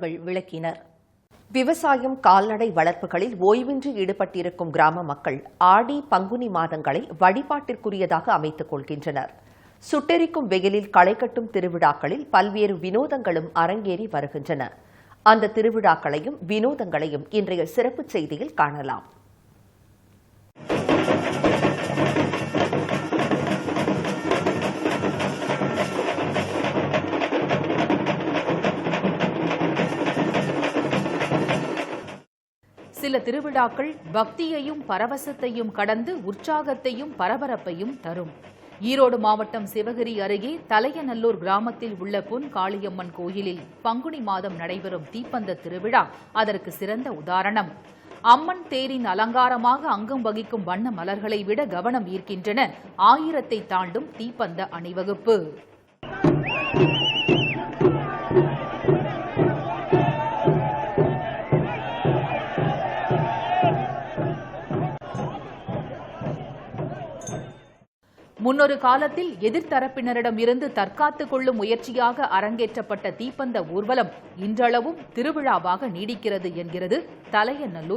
அவர்கள் விளக்கினர். விவசாயம், கால்நடை வளர்ப்புகளில் ஓய்வின்றி ஈடுபட்டிருக்கும் கிராம மக்கள் ஆடி, பங்குனி மாதங்களை வழிபாட்டிற்குரியதாக அமைத்துக் கொள்கின்றனர். சுட்டெரிக்கும் வெயிலில் களை கட்டும் திருவிழாக்களில் பல்வேறு வினோதங்களும் அரங்கேறி வருகின்றன. அந்த திருவிழாக்களையும் வினோதங்களையும் இன்றைய சிறப்பு செய்தியில் காணலாம். சில திருவிழாக்கள் பக்தியையும் பரவசத்தையும் கடந்து உற்சாகத்தையும் பரபரப்பையும் தரும். ஈரோடு மாவட்டம் சிவகிரி அருகே தலையநல்லூர் கிராமத்தில் உள்ள பொன் காளியம்மன் கோயிலில் பங்குனி மாதம் நடைபெறும் தீப்பந்த திருவிழா அதற்கு சிறந்த உதாரணம். அம்மன் தேரின் அலங்காரமாக அங்கம் வகிக்கும் வண்ண மலர்களை விட கவனம் ஈர்க்கின்றன 1000 தாண்டும் தீப்பந்த அணிவகுப்பு. முன்னொரு காலத்தில் எதிர்த்தரப்பினரிடம் இருந்து தற்காத்துக் கொள்ளும் முயற்சியாக அரங்கேற்றப்பட்ட தீப்பந்த ஊர்வலம் இன்றளவும் திருவிழாவாக நீடிக்கிறது என்கிறது தலையநல்லூர்